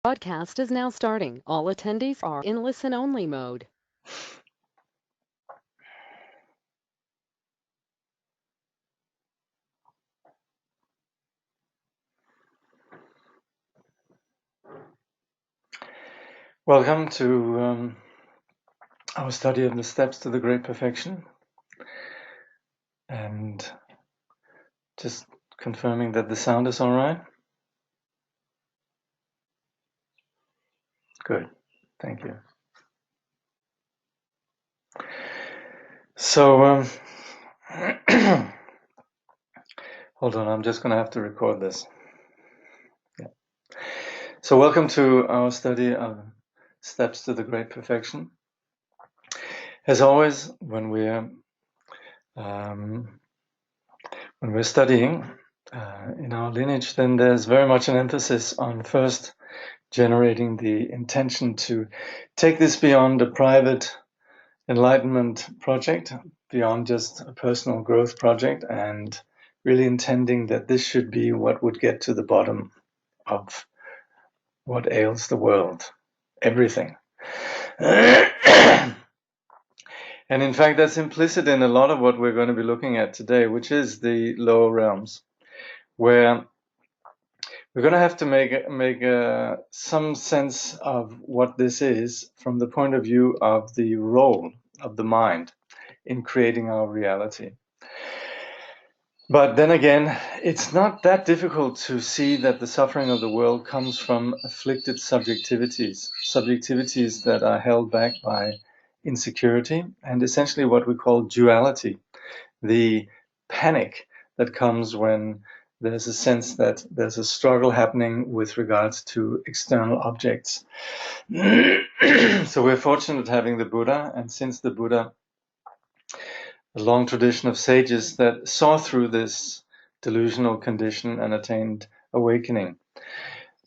Broadcast is now starting. All attendees are in listen-only mode. Welcome to our study of the steps to the Great Perfection, and just confirming that the sound is all right. Good, thank you. So, hold on, I'm just going to have to record this. Yeah. So, welcome to our study of steps to the Great Perfection. As always, when we're studying in our lineage, then there's very much an emphasis on first generating the intention to take this beyond a private enlightenment project, beyond just a personal growth project, and really intending that this should be what would get to the bottom of what ails the world, everything. And in fact, that's implicit in a lot of what we're going to be looking at today, which is the lower realms, where we're going to have to make some sense of what this is from the point of view of the role of the mind in creating our reality. But then again, it's not that difficult to see that the suffering of the world comes from afflicted subjectivities that are held back by insecurity and essentially what we call duality, the panic that comes when there's a sense that there's a struggle happening with regards to external objects. So we're fortunate having the Buddha, and since the Buddha, a long tradition of sages that saw through this delusional condition and attained awakening.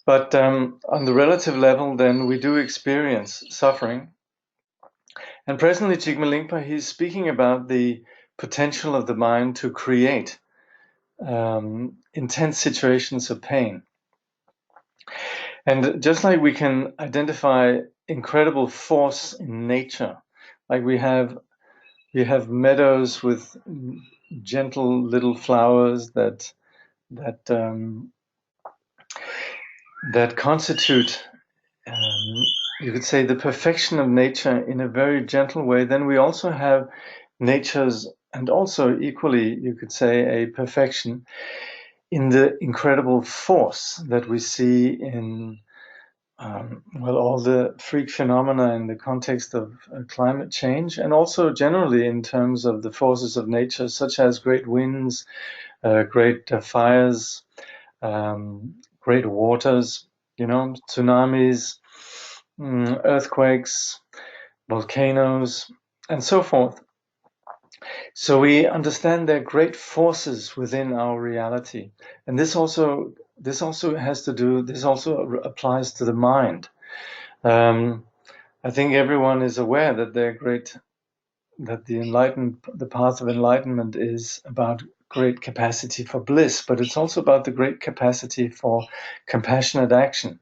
But on the relative level, then we do experience suffering. And presently, Jigme Lingpa, he's speaking about the potential of the mind to create intense situations of pain. And just like we can identify incredible force in nature, like we have meadows with gentle little flowers that constitute, you could say, the perfection of nature in a very gentle way. Then we also have nature's, and also equally, you could say, a perfection in the incredible force that we see in all the freak phenomena in the context of climate change, and also generally in terms of the forces of nature, such as great winds, great fires, great waters, tsunamis, earthquakes, volcanoes, and so forth. So we understand there are great forces within our reality, and this also applies to the mind. I think everyone is aware that the path of enlightenment is about great capacity for bliss, but it's also about the great capacity for compassionate action.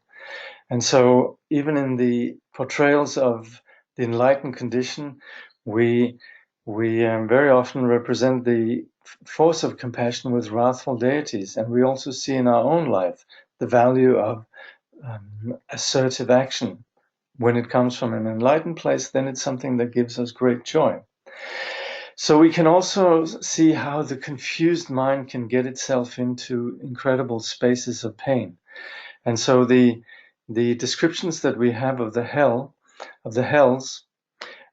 And so even in the portrayals of the enlightened condition, we very often represent the force of compassion with wrathful deities. And we also see in our own life the value of assertive action. When it comes from an enlightened place, then it's something that gives us great joy. So we can also see how the confused mind can get itself into incredible spaces of pain. And so the descriptions that we have of the hells,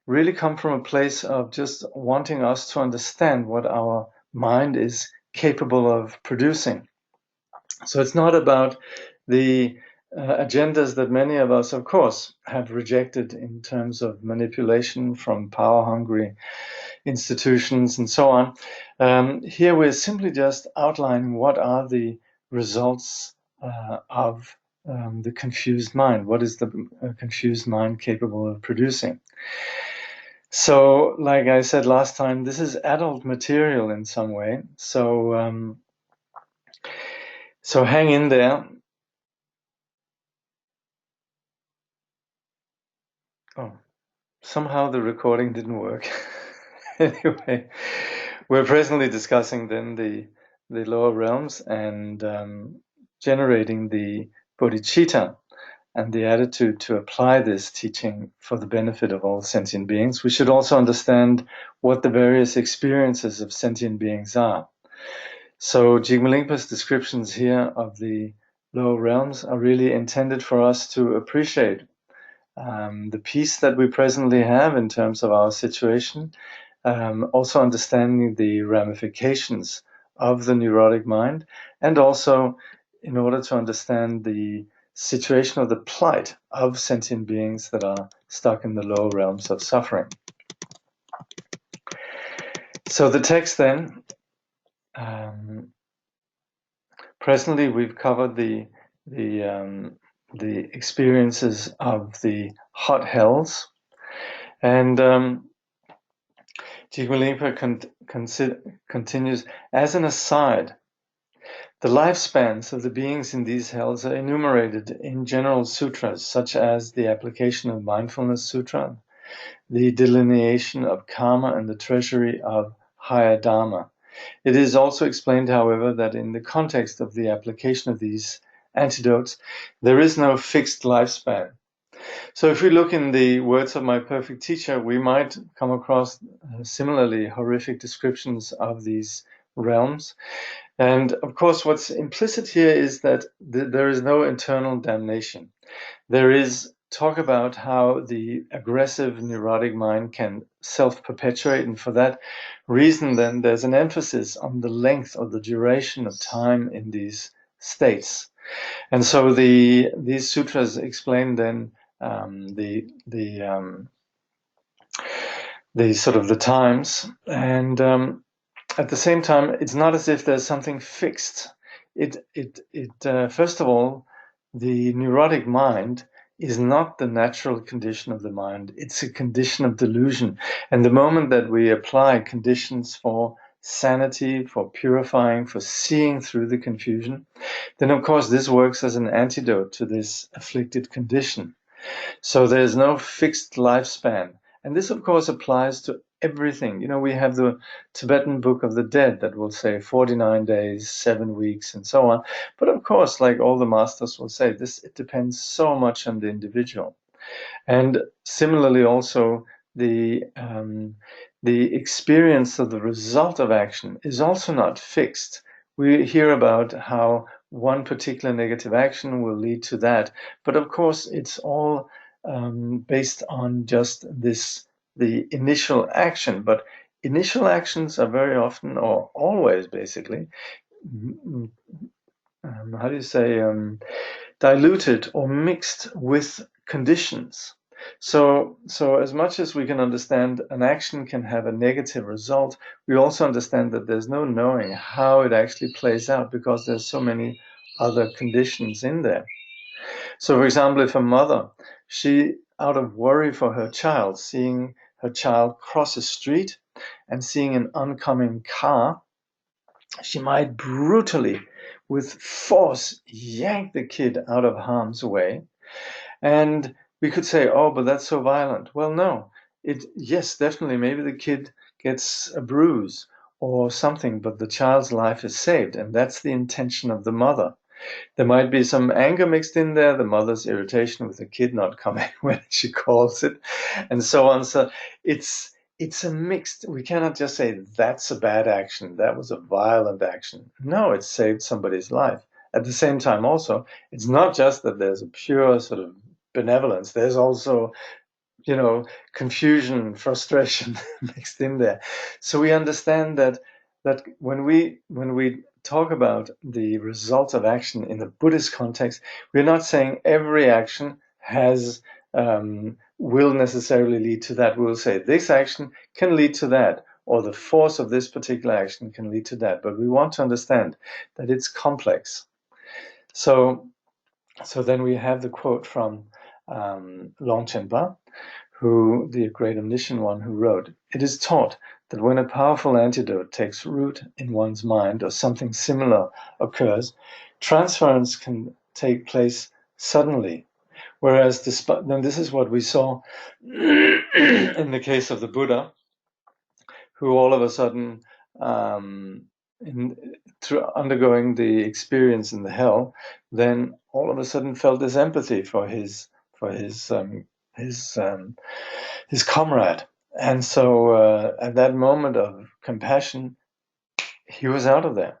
really come from a place of just wanting us to understand what our mind is capable of producing. So it's not about the agendas that many of us, of course, have rejected in terms of manipulation from power-hungry institutions and so on. Here we're simply just outlining what are the results of the confused mind. What is the confused mind capable of producing? So, like I said last time, this is adult material in some way. So hang in there. Oh, somehow the recording didn't work. Anyway, we're presently discussing then the lower realms and generating the bodhicitta and the attitude to apply this teaching for the benefit of all sentient beings. We should also understand what the various experiences of sentient beings are. So Jigme Lingpa's descriptions here of the lower realms are really intended for us to appreciate the peace that we presently have in terms of our situation, also understanding the ramifications of the neurotic mind, and also in order to understand the situation of the plight of sentient beings that are stuck in the lower realms of suffering. So the text then, presently we've covered the experiences of the hot hells, and Jigme Lingpa continues, as an aside, the lifespans of the beings in these hells are enumerated in general sutras, such as the Application of Mindfulness Sutra, the Delineation of Karma, and the Treasury of Higher Dharma. It is also explained, however, that in the context of the application of these antidotes, there is no fixed lifespan. So if we look in the words of my perfect teacher, we might come across similarly horrific descriptions of these realms. And of course, what's implicit here is that there is no eternal damnation. There is talk about how the aggressive neurotic mind can self-perpetuate, and for that reason then there's an emphasis on the length or the duration of time in these states. And so these sutras explain then the sort of the times, and at the same time, it's not as if there's something fixed. First of all, the neurotic mind is not the natural condition of the mind. It's a condition of delusion. And the moment that we apply conditions for sanity, for purifying, for seeing through the confusion, then of course this works as an antidote to this afflicted condition. So there's no fixed lifespan. And this, of course, applies to everything. You know, we have the Tibetan Book of the Dead that will say 49 days, 7 weeks, and so on. But of course, like all the masters will say, it depends so much on the individual. And similarly, also, the experience of the result of action is also not fixed. We hear about how one particular negative action will lead to that. But of course, it's all based on just the initial action. But initial actions are very often, or always basically, how do you say, diluted or mixed with conditions. So as much as we can understand an action can have a negative result, we also understand that there's no knowing how it actually plays out because there's so many other conditions in there. So for example, if a mother, she, out of worry for her child, seeing her child cross a street and seeing an oncoming car, she might brutally, with force, yank the kid out of harm's way. And we could say, oh, but that's so violent. Well, no. Yes, definitely, maybe the kid gets a bruise or something, but the child's life is saved, and that's the intention of the mother. There might be some anger mixed in there, the mother's irritation with the kid not coming when she calls it, and so on. So it's a mixed, we cannot just say that's a bad action, that was a violent action. No, it saved somebody's life. At the same time also, it's not just that there's a pure sort of benevolence, there's also, confusion, frustration mixed in there. So we understand that when we talk about the result of action in the Buddhist context, we're not saying every action will necessarily lead to that. We'll say this action can lead to that, or the force of this particular action can lead to that. But we want to understand that it's complex. So then we have the quote from Longchenpa, who, the great omniscient one, who wrote, "It is taught that when a powerful antidote takes root in one's mind or something similar occurs, transference can take place suddenly. Whereas then this is what we saw in the case of the Buddha, who all of a sudden, through undergoing the experience in the hell, then all of a sudden felt this empathy for his comrade, and so at that moment of compassion, he was out of there.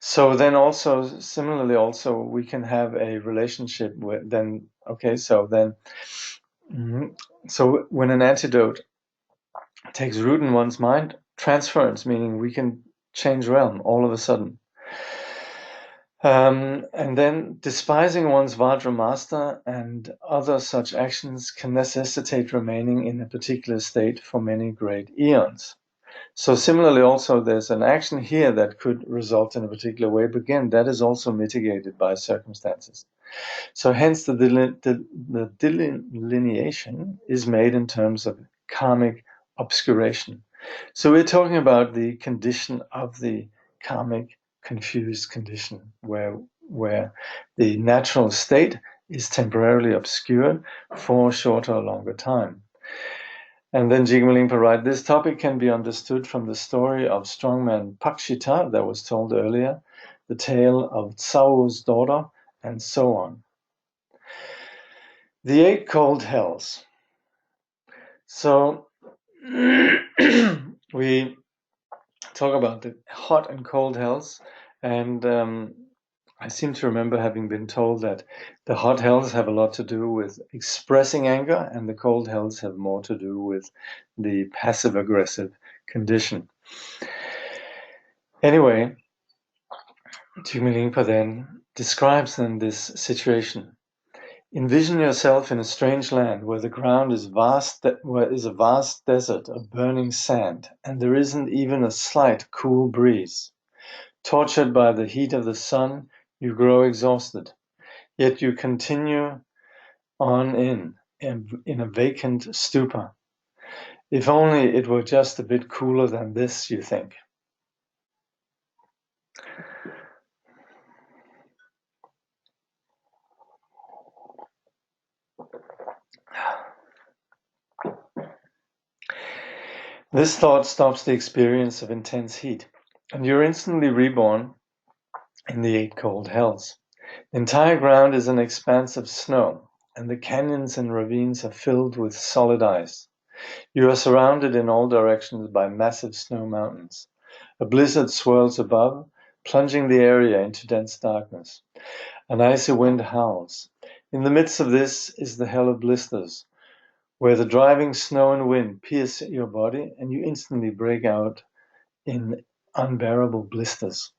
So then also similarly also we can have a relationship with then so when an antidote takes root in one's mind, transference, meaning we can change realm all of a sudden. And then despising one's Vajra master and other such actions can necessitate remaining in a particular state for many great eons. So similarly also there's an action here that could result in a particular way, but again that is also mitigated by circumstances. So hence the delineation is made in terms of karmic obscuration. So we're talking about the condition of the karmic confused condition where the natural state is temporarily obscured for a shorter or longer time. And then Jigme Lingpa writes, this topic can be understood from the story of strongman Pakshita that was told earlier, the tale of Tsao's daughter, and so on. The 8 cold hells. So we talk about the hot and cold hells, and I seem to remember having been told that the hot hells have a lot to do with expressing anger, and the cold hells have more to do with the passive-aggressive condition. Anyway, Jigme Lingpa then describes then this situation. Envision yourself in a strange land where the ground is a vast desert of burning sand, and there isn't even a slight cool breeze. Tortured by the heat of the sun, you grow exhausted, yet you continue on in a vacant stupor. If only it were just a bit cooler than this, you think. This thought stops the experience of intense heat, and you're instantly reborn in the 8 cold hells. The entire ground is an expanse of snow, and the canyons and ravines are filled with solid ice. You are surrounded in all directions by massive snow mountains. A blizzard swirls above, plunging the area into dense darkness. An icy wind howls. In the midst of this is the hell of blisters, where the driving snow and wind pierce your body and you instantly break out in unbearable blisters.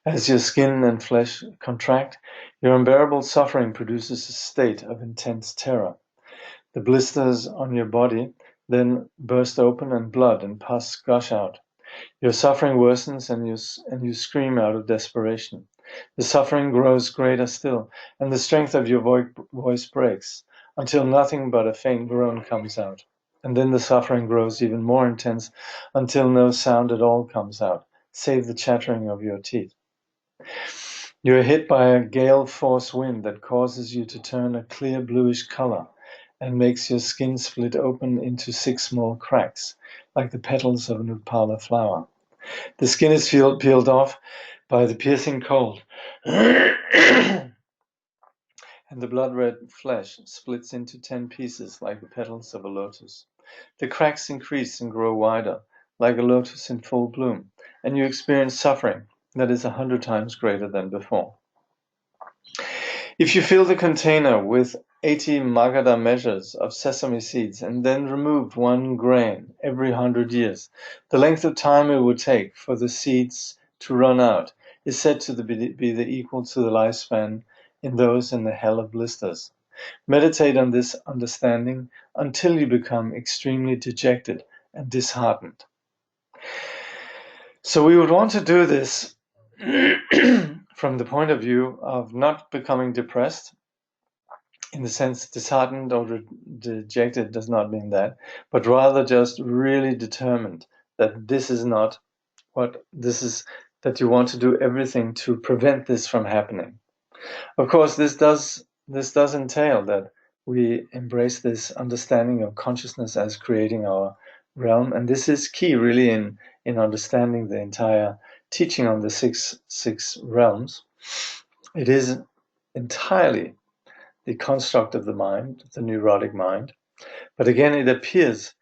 As your skin and flesh contract, your unbearable suffering produces a state of intense terror. The blisters on your body then burst open and blood and pus gush out. Your suffering worsens and you scream out of desperation. The suffering grows greater still, and the strength of your voice breaks, until nothing but a faint groan comes out. And then the suffering grows even more intense, until no sound at all comes out, save the chattering of your teeth. You are hit by a gale force wind that causes you to turn a clear bluish color and makes your skin split open into 6 small cracks, like the petals of an upala flower. The skin is peeled off by the piercing cold, and the blood-red flesh splits into 10 pieces like the petals of a lotus. The cracks increase and grow wider, like a lotus in full bloom, and you experience suffering that is 100 times greater than before. If you fill the container with 80 Magadha measures of sesame seeds and then removed 1 grain every 100 years, the length of time it would take for the seeds to run out is said to be the equal to the lifespan in those in the hell of blisters. Meditate on this understanding until you become extremely dejected and disheartened. So we would want to do this from the point of view of not becoming depressed. In the sense, disheartened or dejected does not mean that, but rather just really determined that this is not what this is, that you want to do everything to prevent this from happening. Of course, this does this does entail that we embrace this understanding of consciousness as creating our realm, and this is key really in understanding the entire teaching on the six realms. It is entirely the construct of the mind, the neurotic mind, but again it appears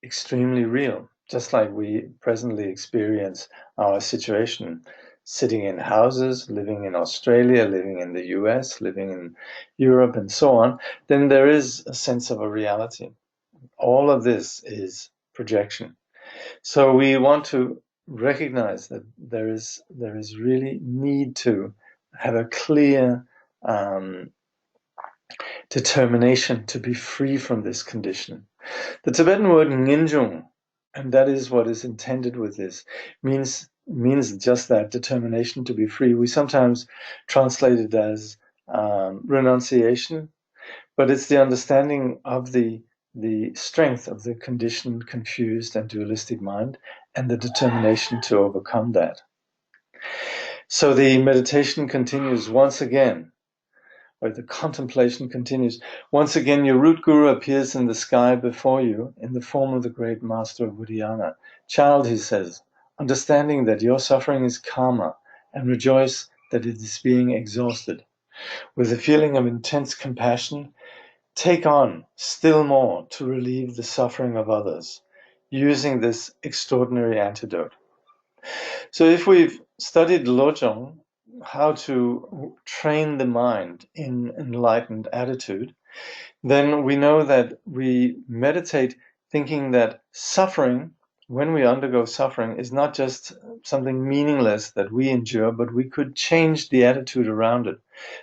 extremely real, just like we presently experience our situation, sitting in houses, living in Australia, living in the US, living in Europe, and so on. Then there is a sense of a reality. All of this is projection. So we want to recognize that there is really need to have a clear determination to be free from this condition. The Tibetan word Nginjung, and that is what is intended with this, means just that, determination to be free. We sometimes translate it as renunciation, but it's the understanding of the strength of the conditioned, confused, and dualistic mind, and the determination to overcome that. So the meditation continues once again, or the contemplation continues. Once again, your root guru appears in the sky before you in the form of the great master of Vajrayana. Child, he says, understanding that your suffering is karma, and rejoice that it is being exhausted. With a feeling of intense compassion, take on still more to relieve the suffering of others, using this extraordinary antidote. So if we've studied Lojong, how to train the mind in enlightened attitude, then we know that we meditate thinking that suffering, when we undergo suffering, is not just something meaningless that we endure, but we could change the attitude around it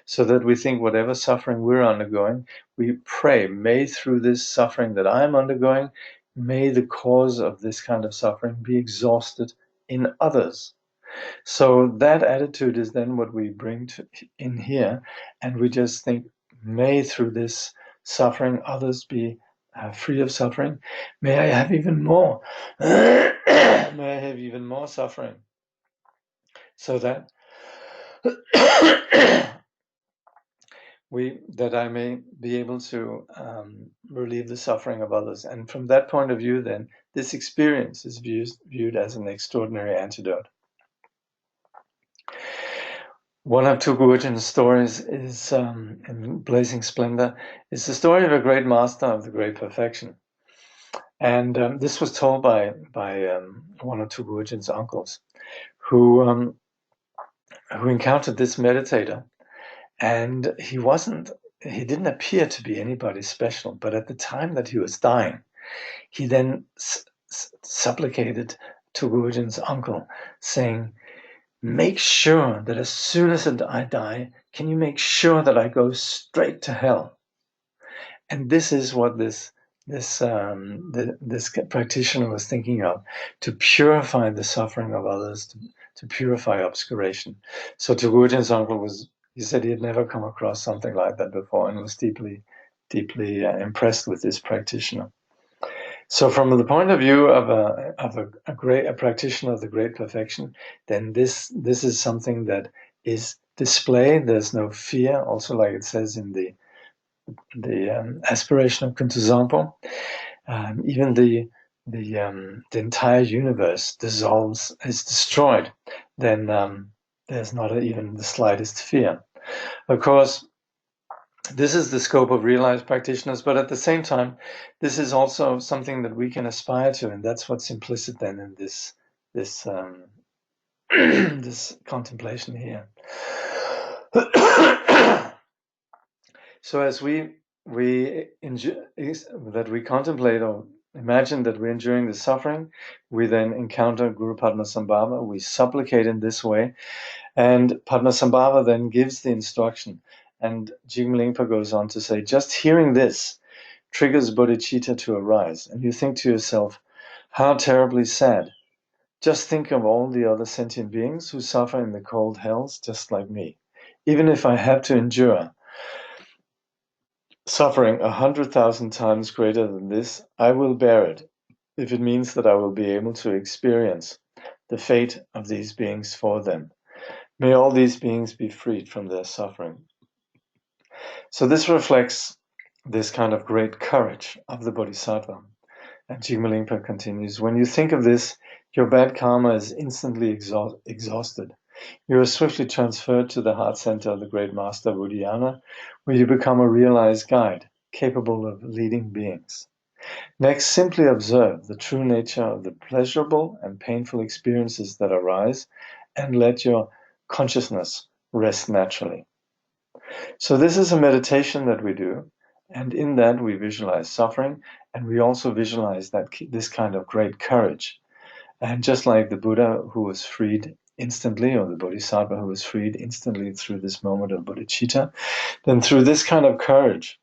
so that we think whatever suffering we're undergoing, we pray, may through this suffering that I'm undergoing, may the cause of this kind of suffering be exhausted in others. So that attitude is then what we bring in here, and we just think, may through this suffering others be free of suffering. May I have even more. May I have even more suffering, so that that I may be able to relieve the suffering of others. And from that point of view, then this experience is viewed as an extraordinary antidote. One of Tugurjen's stories is, in Blazing Splendor, is the story of a great master of the great perfection. And this was told by one of Tugurjen's uncles, who encountered this meditator, and he didn't appear to be anybody special, but at the time that he was dying, he then supplicated Tugurjen's uncle, saying, make sure that as soon as I die, can you make sure that I go straight to hell? And this is what this practitioner was thinking of, to purify the suffering of others, to purify obscuration. So Tugurjen's uncle he said he had never come across something like that before, and was deeply impressed with this practitioner. So from the point of view of a practitioner of the great perfection, then this is something that is displayed. There's no fear, also like it says in the aspiration of Kuntu Zampo. Even the entire universe dissolves, is destroyed. Then there's not even the slightest fear. Of course, this is the scope of realized practitioners, but at the same time, this is also something that we can aspire to, and that's what's implicit then in this this contemplation here. So as we contemplate or imagine that we're enduring the suffering, we then encounter Guru Padmasambhava. We supplicate in this way, and Padmasambhava then gives the instruction. And Jigme Lingpa goes on to say, just hearing this triggers bodhicitta to arise. And you think to yourself, how terribly sad. Just think of all the other sentient beings who suffer in the cold hells just like me. Even if I have to endure suffering 100,000 times greater than this, I will bear it, if it means that I will be able to experience the fate of these beings for them. May all these beings be freed from their suffering. So this reflects this kind of great courage of the Bodhisattva. And Jigme Lingpa continues, when you think of this, your bad karma is instantly exhausted. You are swiftly transferred to the heart center of the great master Buddhayana, where you become a realized guide, capable of leading beings. Next, simply observe the true nature of the pleasurable and painful experiences that arise, and let your consciousness rest naturally. So this is a meditation that we do, and in that we visualize suffering, and we also visualize that this kind of great courage. And just like the Buddha who was freed instantly, or the Bodhisattva who was freed instantly through this moment of bodhicitta, then through this kind of courage,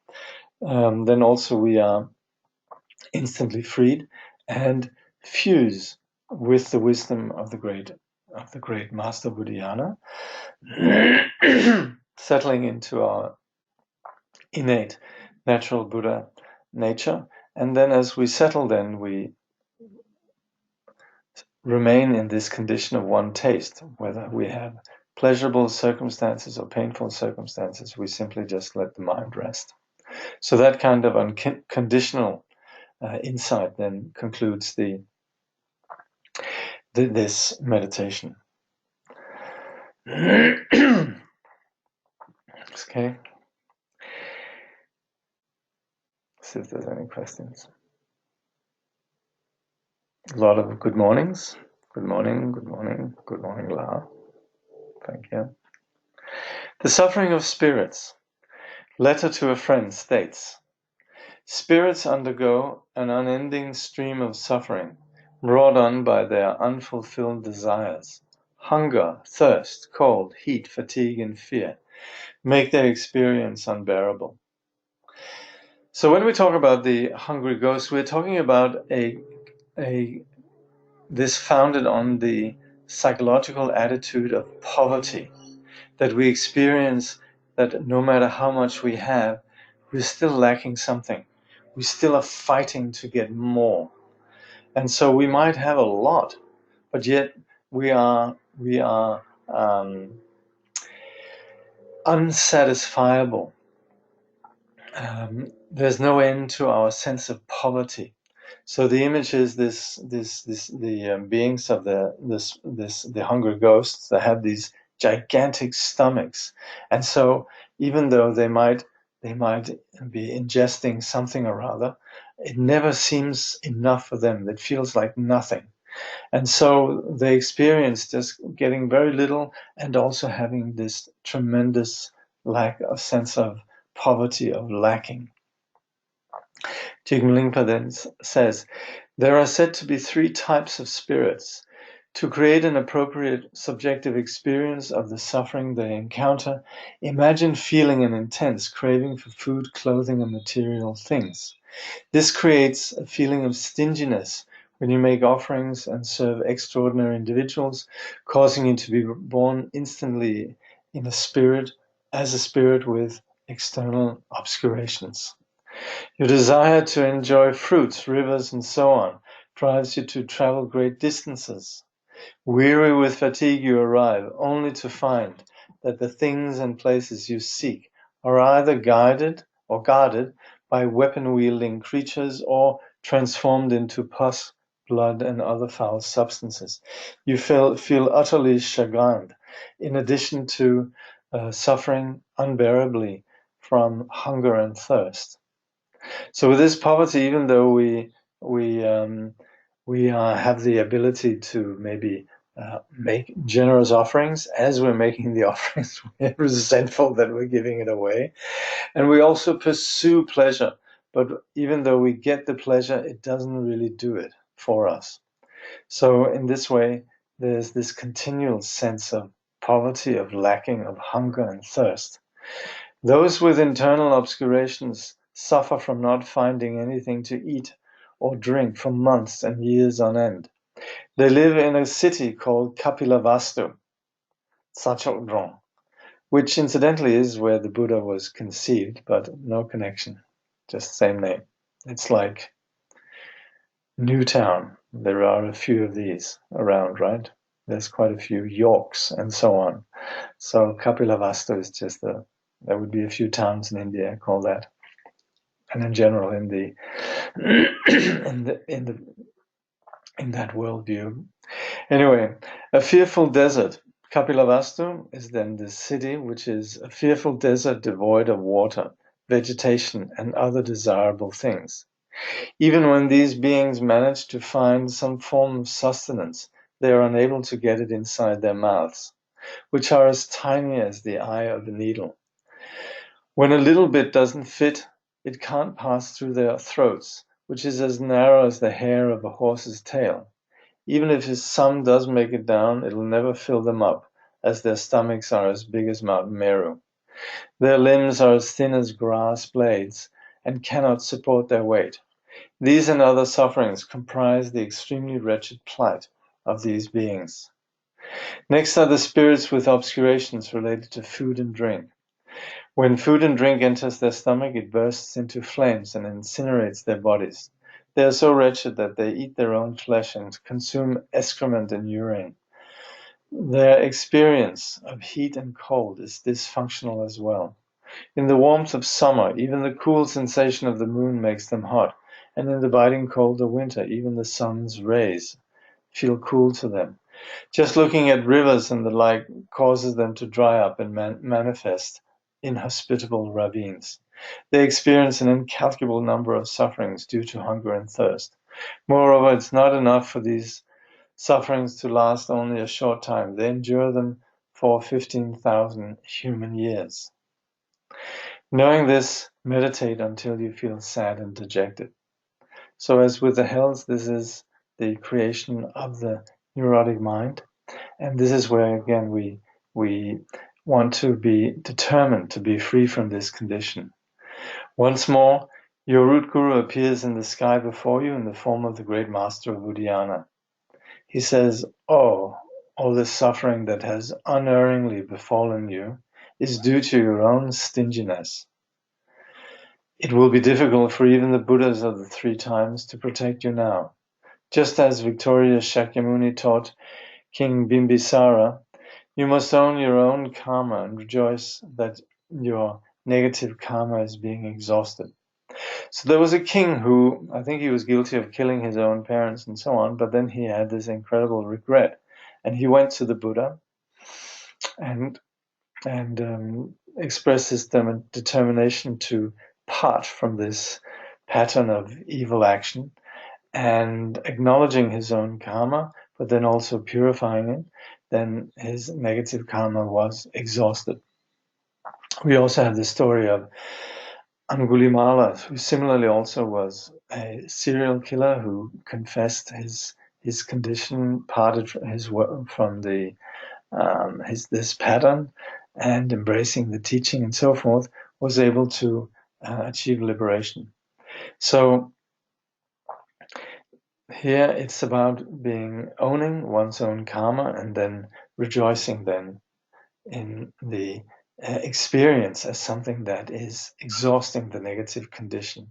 then also we are instantly freed and fuse with the wisdom of the great Master Buddhayana, settling into our innate natural Buddha nature. And then as we settle, then we remain in this condition of one taste, whether we have pleasurable circumstances or painful circumstances, we simply just let the mind rest. So that kind of unconditional insight then concludes this meditation. Okay. See if there's any questions. A lot of good mornings. Good morning, good morning, good morning, La. Thank you. The suffering of spirits. Letter to a friend states, spirits undergo an unending stream of suffering, brought on by their unfulfilled desires. Hunger, thirst, cold, heat, fatigue, and fear make their experience unbearable. So when we talk about the hungry ghost, we're talking about this founded on the psychological attitude of poverty, that we experience that no matter how much we have, we're still lacking something. We still are fighting to get more. And so we might have a lot, but yet we are unsatisfiable. There's no end to our sense of poverty. So the image is the beings of the hungry ghosts that have these gigantic stomachs, and so even though they might be ingesting something or other, it never seems enough for them. It feels like nothing, and so they experience just getting very little, and also having this tremendous lack of sense of poverty, of lacking. Jigme Lingpa then says, there are said to be 3 types of spirits. To create an appropriate subjective experience of the suffering they encounter, imagine feeling an intense craving for food, clothing, and material things. This creates a feeling of stinginess when you make offerings and serve extraordinary individuals, causing you to be born instantly in as a spirit with external obscurations. Your desire to enjoy fruits, rivers, and so on drives you to travel great distances. Weary with fatigue, you arrive, only to find that the things and places you seek are either guided or guarded by weapon-wielding creatures, or transformed into pus, blood, and other foul substances. You feel utterly chagrined, in addition to suffering unbearably from hunger and thirst. So with this poverty, even though we have the ability to maybe make generous offerings, as we're making the offerings, we're resentful that we're giving it away, and we also pursue pleasure. But even though we get the pleasure, it doesn't really do it for us. So in this way, there's this continual sense of poverty, of lacking, of hunger and thirst. Those with internal obscurations suffer from not finding anything to eat or drink for months and years on end. They live in a city called Kapilavastu, Ngondro, which incidentally is where the Buddha was conceived, but no connection, just same name. It's like Newtown. There are a few of these around, right? There's quite a few Yorks and so on. So Kapilavastu is just There would be a few towns in India called that, and in general in the in that worldview. Anyway, a fearful desert. Kapilavastu is then the city which is a fearful desert devoid of water, vegetation, and other desirable things. Even when these beings manage to find some form of sustenance, they are unable to get it inside their mouths, which are as tiny as the eye of a needle. When a little bit doesn't fit, it can't pass through their throats, which is as narrow as the hair of a horse's tail. Even if some does make it down, it'll never fill them up, as their stomachs are as big as Mount Meru. Their limbs are as thin as grass blades, and cannot support their weight. These and other sufferings comprise the extremely wretched plight of these beings. Next are the spirits with obscurations related to food and drink. When food and drink enters their stomach, it bursts into flames and incinerates their bodies. They are so wretched that they eat their own flesh and consume excrement and urine. Their experience of heat and cold is dysfunctional as well. In the warmth of summer, even the cool sensation of the moon makes them hot, and in the biting cold of winter, even the sun's rays feel cool to them. Just looking at rivers and the like causes them to dry up and manifest inhospitable ravines. They experience an incalculable number of sufferings due to hunger and thirst. Moreover, it's not enough for these sufferings to last only a short time. They endure them for 15,000 human years. Knowing this, meditate until you feel sad and dejected. So as with the hells, this is the creation of the neurotic mind. And this is where, again, we want to be determined to be free from this condition. Once more, your root guru appears in the sky before you in the form of the great master of Udayana. He says, "Oh, all this suffering that has unerringly befallen you is due to your own stinginess. It will be difficult for even the Buddhas of the 3 times to protect you now. Just as victorious Shakyamuni taught King Bimbisara, you must own your own karma and rejoice that your negative karma is being exhausted." So there was a king who, I think he was guilty of killing his own parents and so on, but then he had this incredible regret. And he went to the Buddha and expressed his determination to part from this pattern of evil action and acknowledging his own karma, but then also purifying it. Then his negative karma was exhausted. We also have the story of Angulimala, who similarly also was a serial killer who confessed his condition, parted from this pattern, and embracing the teaching and so forth, was able to achieve liberation. So here it's about owning one's own karma and then rejoicing then in the experience as something that is exhausting the negative condition.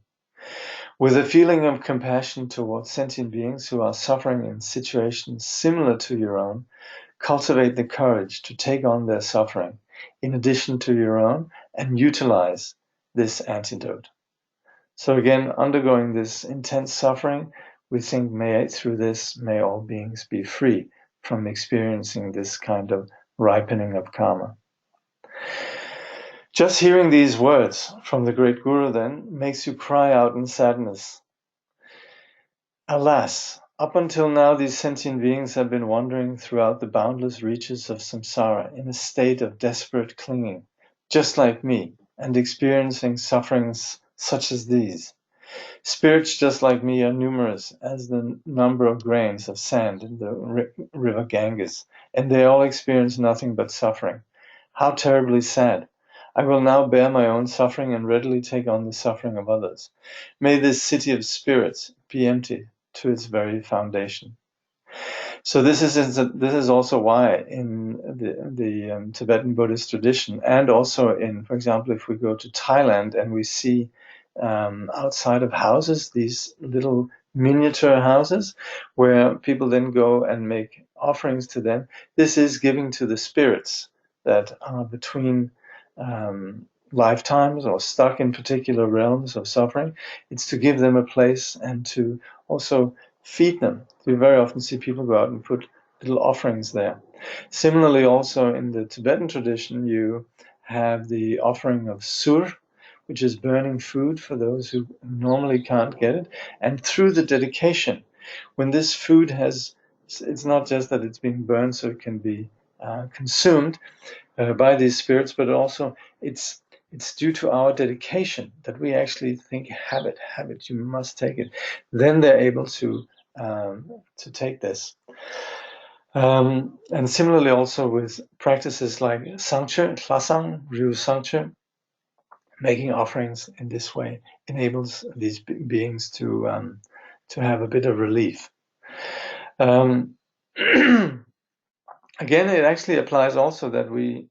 With a feeling of compassion towards sentient beings who are suffering in situations similar to your own, cultivate the courage to take on their suffering in addition to your own and utilize this antidote. So again, undergoing this intense suffering, we think through this may all beings be free from experiencing this kind of ripening of karma. Just hearing these words from the great Guru then makes you cry out in sadness. Alas, up until now these sentient beings have been wandering throughout the boundless reaches of samsara in a state of desperate clinging, just like me, and experiencing sufferings such as these. Spirits just like me are numerous as the number of grains of sand in the river Ganges, and they all experience nothing but suffering. How terribly sad! I will now bear my own suffering and readily take on the suffering of others. May this city of spirits be empty to its very foundation. So this is also why in the Tibetan Buddhist tradition, and also in, for example, if we go to Thailand and we see outside of houses these little miniature houses where people then go and make offerings to them. This is giving to the spirits that are between lifetimes or stuck in particular realms of suffering. It's to give them a place and to also feed them. We very often see people go out and put little offerings there. Similarly, also in the Tibetan tradition, you have the offering of sur, which is burning food for those who normally can't get it. And through the dedication, when this food has, it's not just that it's being burned so it can be consumed by these spirits, but also it's due to our dedication that we actually think, have it, you must take it. Then they're able to take this. And similarly also with practices like Sangche, Hlasang, Ryu Sangche, making offerings in this way enables these beings to have a bit of relief. Again, it actually applies also that we,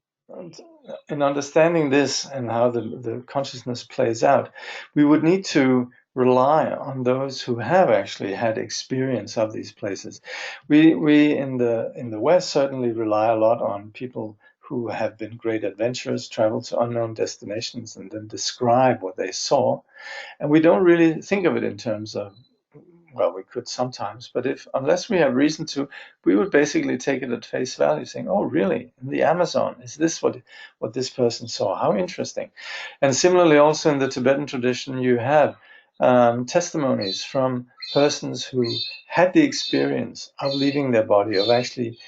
in understanding this and how the consciousness plays out, we would need to rely on those who have actually had experience of these places. We in the West certainly rely a lot on people who have been great adventurers, travel to unknown destinations, and then describe what they saw. And we don't really think of it in terms of, well, we could sometimes, but unless we have reason to, we would basically take it at face value, saying, "Oh, really? In the Amazon, is this what this person saw? How interesting!" And similarly, also in the Tibetan tradition, you have testimonies from persons who had the experience of leaving their body, of actually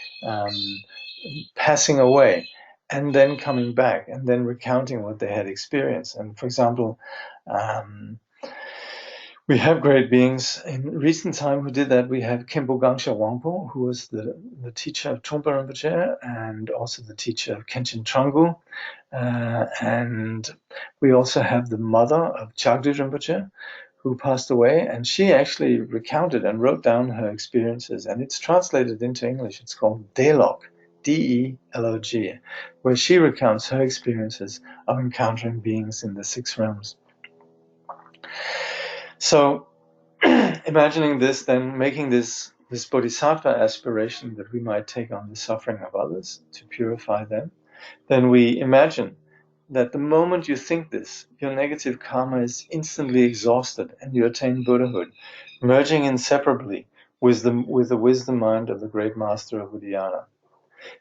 passing away, and then coming back, and then recounting what they had experienced. And for example, we have great beings in recent time who did that. We have Khenpo Gangsha Wangpo, who was the teacher of Trungpa Rinpoche and also the teacher of Khenchen Trangu. And we also have the mother of Chagdu Rinpoche, who passed away, and she actually recounted and wrote down her experiences, and it's translated into English. It's called Delog, D-E-L-O-G, where she recounts her experiences of encountering beings in the 6 realms. So imagining this, then making this bodhisattva aspiration that we might take on the suffering of others to purify them, then we imagine that the moment you think this, your negative karma is instantly exhausted and you attain Buddhahood, merging inseparably with the wisdom mind of the great master of Udayana.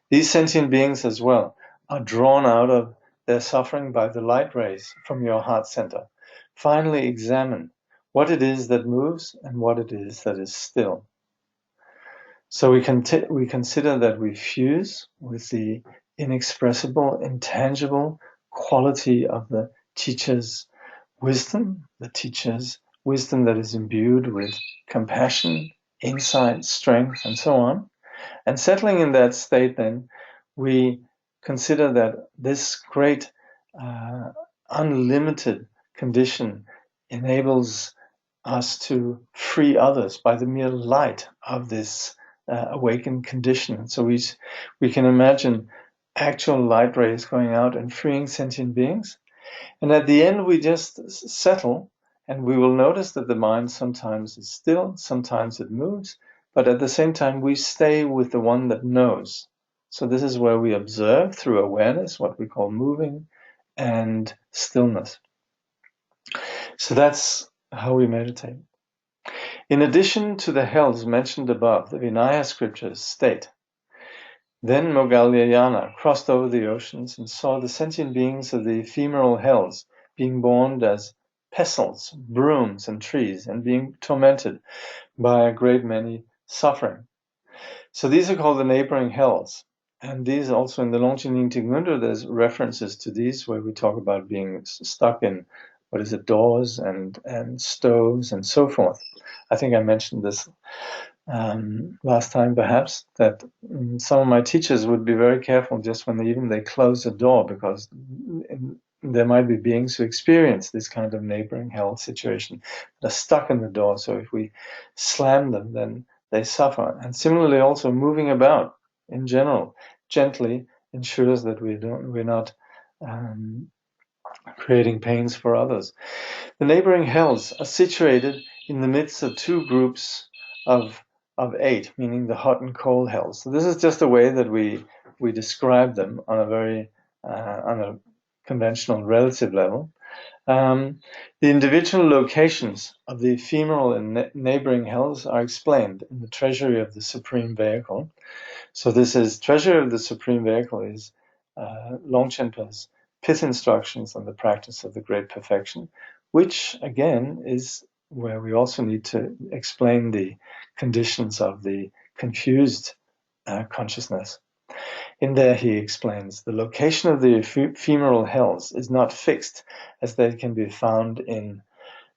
These sentient beings as well are drawn out of their suffering by the light rays from your heart center. Finally examine what it is that moves and what it is that is still. So we consider that we fuse with the inexpressible, intangible quality of the teacher's wisdom, the teacher's wisdom that is imbued with compassion, insight, strength, and so on. And settling in that state, then, we consider that this great unlimited condition enables us to free others by the mere light of this awakened condition. So we can imagine actual light rays going out and freeing sentient beings. And at the end, we just settle, and we will notice that the mind sometimes is still, sometimes it moves, but at the same time, we stay with the one that knows. So this is where we observe through awareness what we call moving and stillness. So that's how we meditate. In addition to the hells mentioned above, the Vinaya scriptures state, then Moggalleyana crossed over the oceans and saw the sentient beings of the ephemeral hells being born as pestles, brooms, and trees, and being tormented by a great many suffering. So these are called the neighboring hells. And these also in the Longchen Ngondro, there's references to these where we talk about being stuck in, doors and stoves and so forth. I think I mentioned this last time, perhaps, that some of my teachers would be very careful just when they close a door, because there might be beings who experience this kind of neighboring hell situation that are stuck in the door. So if we slam them, then they suffer. And similarly, also moving about in general gently ensures that we're not creating pains for others. The neighboring hells are situated in the midst of 2 groups of 8, meaning the hot and cold hells. So this is just a way that we describe them on a very on a conventional relative level. The individual locations of the ephemeral and neighboring hells are explained in the treasury of the Supreme Vehicle. So this is treasury of the Supreme Vehicle is Longchenpa's pith instructions on the practice of the Great Perfection, which again is where we also need to explain the conditions of the confused consciousness. In there he explains the location of the ephemeral hells is not fixed, as they can be found in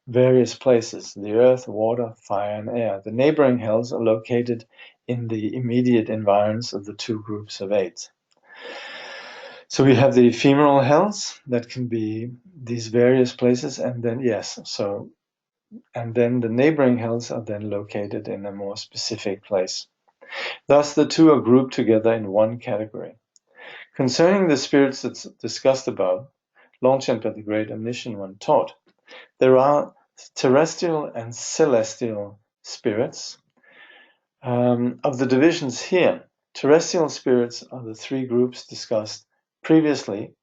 various places: the earth, water, fire, and air. The neighboring hells are located in the immediate environs of the two groups of eight. So we have the ephemeral hells that can be these various places, and then and then the neighboring hells are then located in a more specific place. Thus the two are grouped together in one category. Concerning the spirits that's discussed above, Longchenpa, the great omniscient one, taught, there are terrestrial and celestial spirits. Of the divisions here, terrestrial spirits are the three groups discussed previously.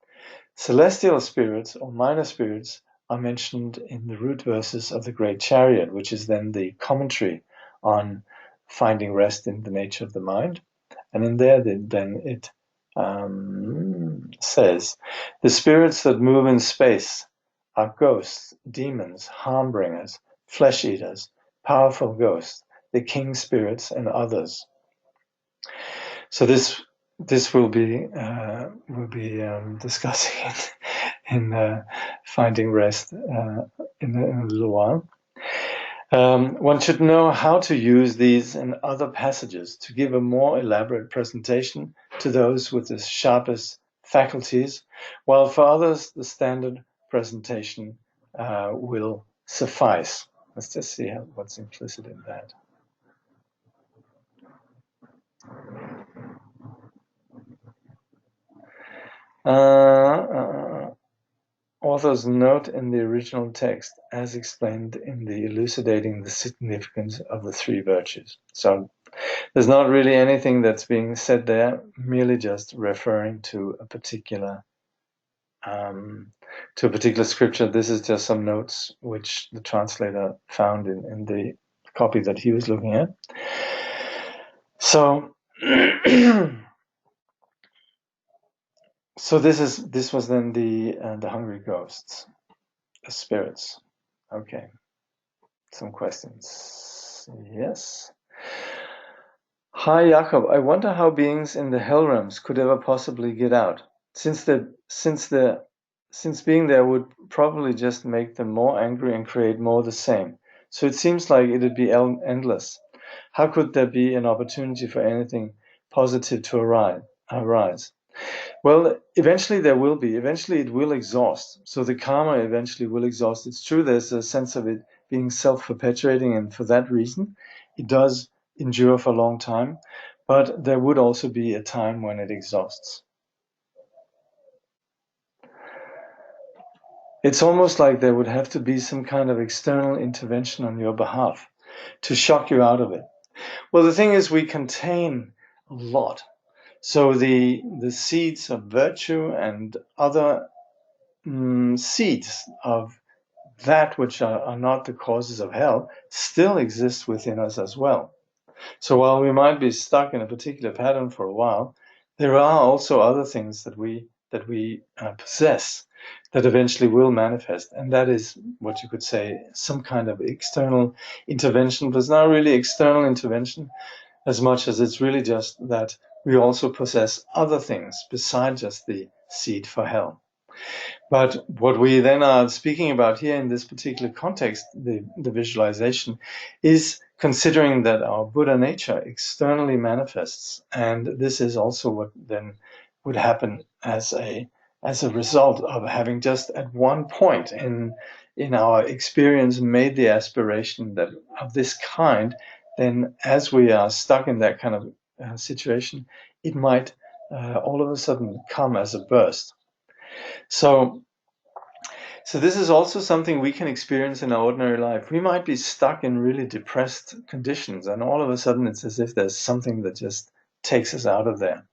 Celestial spirits or minor spirits are mentioned in the root verses of the Great Chariot, which is then the commentary on finding rest in the nature of the mind. And in there, then it says, the spirits that move in space are ghosts, demons, harm bringers, flesh eaters, powerful ghosts, the king spirits, and others. So this we'll be discussing in finding rest in a little while. One should know how to use these and other passages to give a more elaborate presentation to those with the sharpest faculties, while for others the standard presentation will suffice. Let's just see what's implicit in that. Author's note in the original text, as explained in the elucidating the significance of the three virtues. So there's not really anything that's being said there, merely just referring to a particular scripture. This is just some notes which the translator found in the copy that he was looking at. So so this was then the hungry ghosts, the spirits. Okay. Some questions. Yes. Hi, Jakob. I wonder how beings in the hell realms could ever possibly get out, since being there would probably just make them more angry and create more the same. So it seems like it'd be endless. How could there be an opportunity for anything positive to arise? Well, eventually there will be. Eventually it will exhaust. So the karma eventually will exhaust. It's true there's a sense of it being self-perpetuating, and for that reason it does endure for a long time. But there would also be a time when it exhausts. It's almost like there would have to be some kind of external intervention on your behalf to shock you out of it. Well, the thing is, we contain a lot. So the seeds of virtue and other seeds of that which are not the causes of hell still exist within us as well. So while we might be stuck in a particular pattern for a while, there are also other things that we possess that eventually will manifest, and that is what you could say some kind of external intervention. But it's not really external intervention as much as it's really just that we also possess other things besides just the seed for hell. But what we then are speaking about here in this particular context, the visualization, is considering that our Buddha nature externally manifests, and this is also what then would happen as a result of having just at one point in our experience made the aspiration that of this kind. Then as we are stuck in that kind of situation, it might all of a sudden come as a burst. So this is also something we can experience in our ordinary life. We might be stuck in really depressed conditions, and all of a sudden it's as if there's something that just takes us out of there.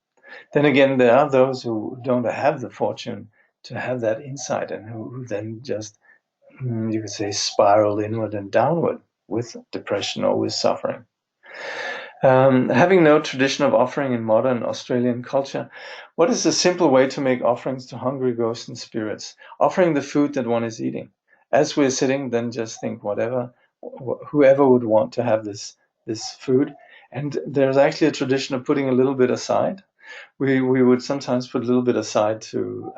Then again, there are those who don't have the fortune have that insight, and who then just, you could say, spiral inward and downward with depression or with suffering. Having no tradition of offering in modern Australian culture, what is a simple way to make offerings to hungry ghosts and spirits? Offering the food that one is eating. As we're sitting, then just think whoever would want to have this food. And there's actually a tradition of putting a little bit aside. We would sometimes put a little bit aside to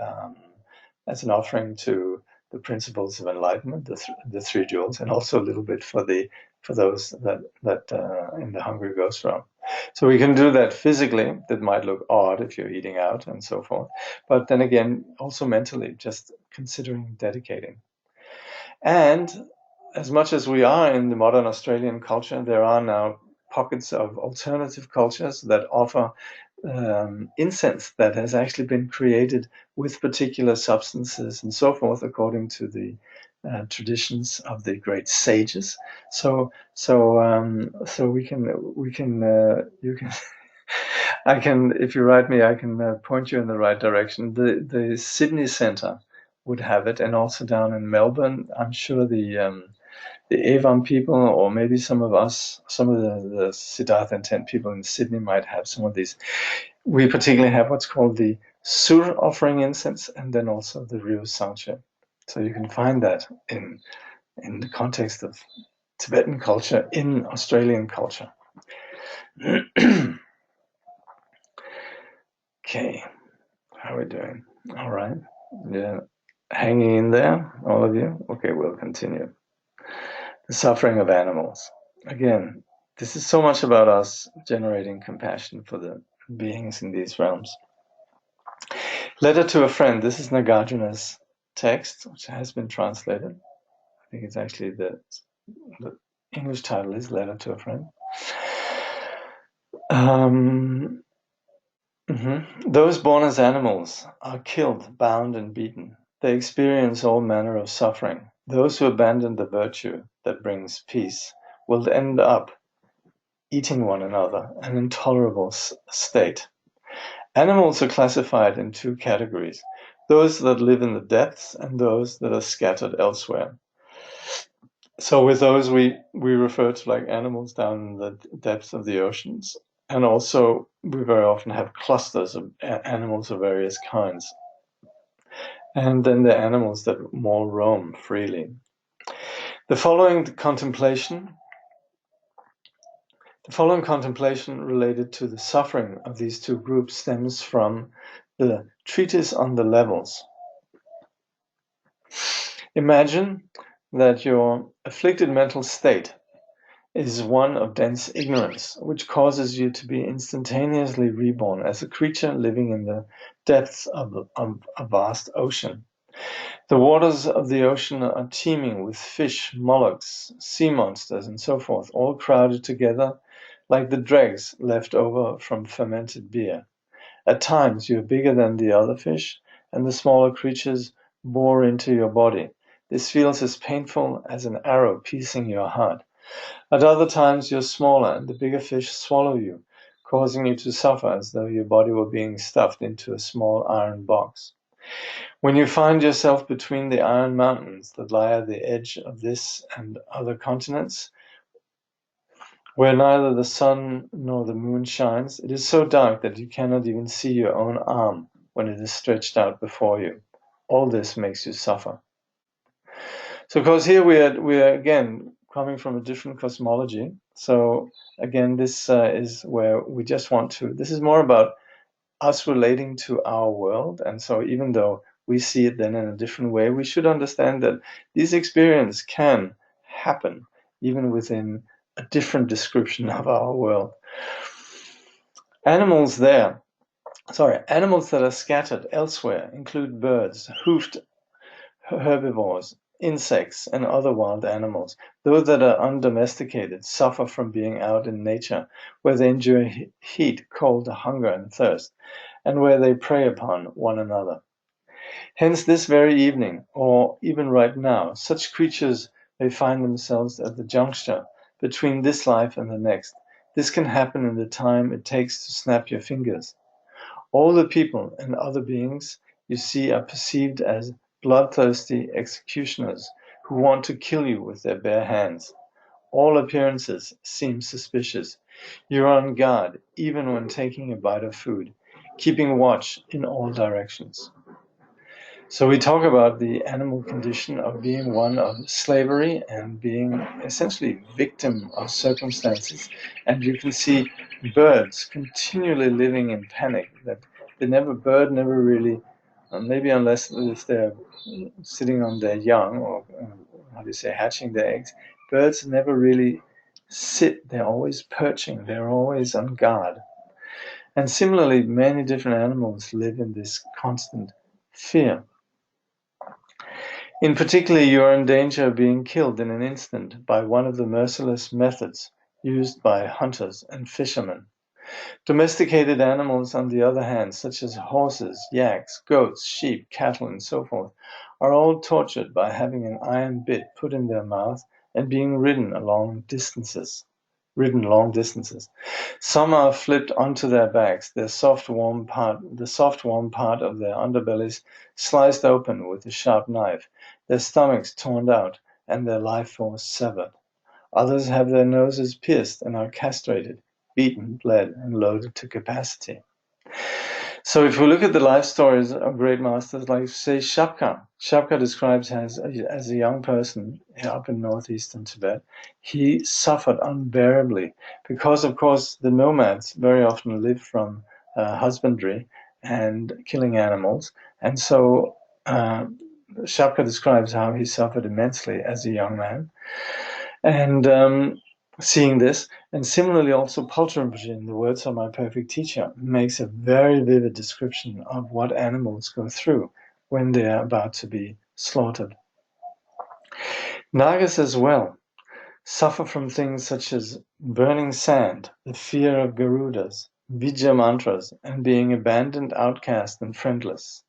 as an offering to the principles of enlightenment, the three jewels, and also a little bit for those that in the hungry ghost realm. So we can do that physically. That might look odd if you're eating out and so forth, but then again, also mentally, just considering dedicating. And as much as we are in the modern Australian culture, there are now pockets of alternative cultures that offer incense that has actually been created with particular substances and so forth, according to the traditions of the great sages. So we can you can I can, if you write me, I can point you in the right direction. The Sydney Centre would have it, and also down in Melbourne. I'm sure the Avon people, or maybe some of the Siddhartha intent people in Sydney might have some of these. We particularly have what's called the Sur offering incense, and then also the Ryu Sangche. So you can find that in the context of Tibetan culture, in Australian culture. Okay, how are we doing? All right. Yeah, hanging in there, all of you? Okay, we'll continue. The suffering of animals. Again, this is so much about us generating compassion for the beings in these realms. Letter to a friend. This is Nagarjuna's text, which has been translated. I think it's actually the English title is Letter to a Friend. Those born as animals are killed, bound, and beaten. They experience all manner of suffering. Those who abandon the virtue that brings peace will end up eating one another, an intolerable state. Animals are classified in two categories, those that live in the depths and those that are scattered elsewhere. So with those, we refer to like animals down in the depths of the oceans. And also, we very often have clusters of animals of various kinds. And then the animals that more roam freely. The following contemplation related to the suffering of these two groups stems from the treatise on the levels. Imagine that your afflicted mental state is one of dense ignorance, which causes you to be instantaneously reborn as a creature living in the depths of a vast ocean. The waters of the ocean are teeming with fish, mollusks, sea monsters, and so forth, all crowded together like the dregs left over from fermented beer. At times you are bigger than the other fish, and the smaller creatures bore into your body. This feels as painful as an arrow piercing your heart. At other times you're smaller, and the bigger fish swallow you, causing you to suffer as though your body were being stuffed into a small iron box. When you find yourself between the iron mountains that lie at the edge of this and other continents, where neither the sun nor the moon shines, it is so dark that you cannot even see your own arm when it is stretched out before you. All this makes you suffer. So, of course, here we are again coming from a different cosmology. So, again, this is where we just want to. This is more about us relating to our world, and so even though we see it then in a different way, we should understand that these experiences can happen even within a different description of our world. Animals that are scattered elsewhere include birds, hoofed herbivores, insects, and other wild animals. Those that are undomesticated suffer from being out in nature, where they endure heat, cold, hunger, and thirst, and where they prey upon one another. Hence, this very evening, or even right now, such creatures may find themselves at the juncture between this life and the next. This can happen in the time it takes to snap your fingers. All the people and other beings you see are perceived as bloodthirsty executioners who want to kill you with their bare hands. All appearances seem suspicious. You are on guard, even when taking a bite of food, keeping watch in all directions. So we talk about the animal condition of being one of slavery and being essentially victim of circumstances. And you can see birds continually living in panic. That bird never really, maybe unless if they're sitting on their young or how do you say, hatching their eggs, birds never really sit. They're always perching. They're always on guard. And similarly, many different animals live in this constant fear. In particular, you are in danger of being killed in an instant by one of the merciless methods used by hunters and fishermen. Domesticated animals, on the other hand, such as horses, yaks, goats, sheep, cattle, and so forth, are all tortured by having an iron bit put in their mouth and being ridden long distances. Some are flipped onto their backs, the soft warm part of their underbellies sliced open with a sharp knife, their stomachs torn out, and their life force severed. Others have their noses pierced and are castrated, beaten, bled, and loaded to capacity. So if we look at the life stories of great masters like, say, Shabka describes as a young person up in northeastern Tibet, he suffered unbearably because, of course, the nomads very often live from husbandry and killing animals. And so Shabka describes how he suffered immensely as a young man. And seeing this, and similarly also Paltrinji, in the words of my perfect teacher, makes a very vivid description of what animals go through when they are about to be slaughtered. Nagas as well suffer from things such as burning sand, the fear of Garudas, Vijja mantras, and being abandoned, outcast, and friendless.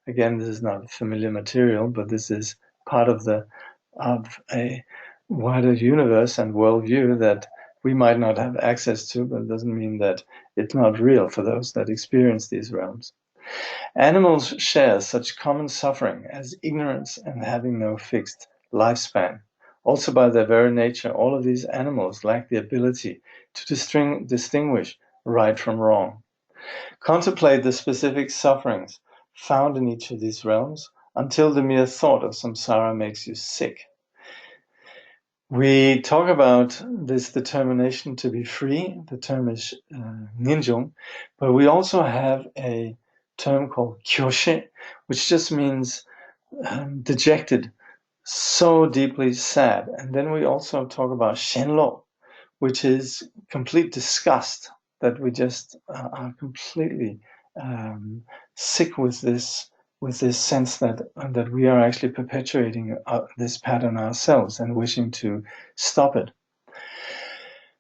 Again, this is not familiar material, but this is part of a wider universe and worldview that we might not have access to, but it doesn't mean that it's not real for those that experience these realms. Animals share such common suffering as ignorance and having no fixed lifespan. Also, by their very nature, all of these animals lack the ability to distinguish right from wrong. Contemplate the specific sufferings found in each of these realms until the mere thought of samsara makes you sick. We talk about this determination to be free. The term is ninjung, but we also have a term called kyoshe, which just means dejected, so deeply sad. And then we also talk about shenlo, which is complete disgust, that we just are completely sick with this sense that we are actually perpetuating this pattern ourselves and wishing to stop it.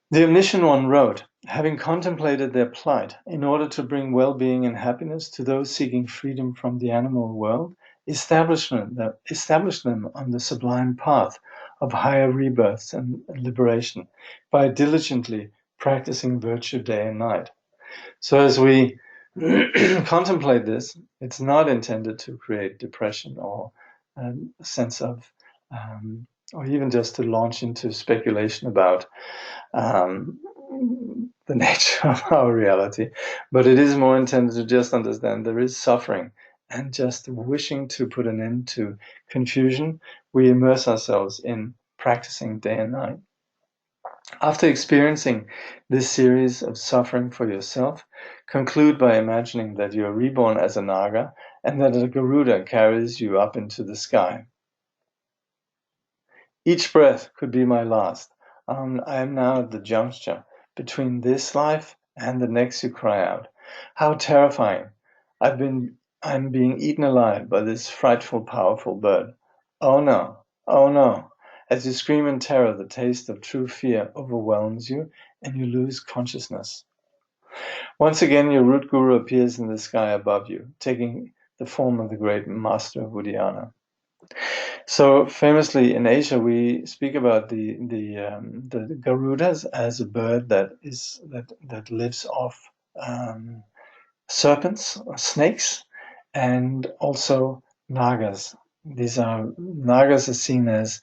The Omniscient One wrote, having contemplated their plight, in order to bring well-being and happiness to those seeking freedom from the animal world, establish them on the sublime path of higher rebirths and liberation by diligently practicing virtue day and night. So as we contemplate this, it's not intended to create depression or a sense of, or even just to launch into speculation about the nature of our reality, but it is more intended to just understand there is suffering, and just wishing to put an end to confusion, we immerse ourselves in practicing day and night. After experiencing this series of suffering for yourself, conclude by imagining that you are reborn as a Naga and that a Garuda carries you up into the sky. Each breath could be my last. I am now at the juncture between this life and the next, you cry out. How terrifying! I'm being eaten alive by this frightful, powerful bird. Oh no, oh no. As you scream in terror, the taste of true fear overwhelms you and you lose consciousness. Once again, your root guru appears in the sky above you, taking the form of the great master of Uddiyana. So famously in Asia, we speak about the Garudas as a bird that lives off serpents or snakes, and also Nagas. Nagas are seen as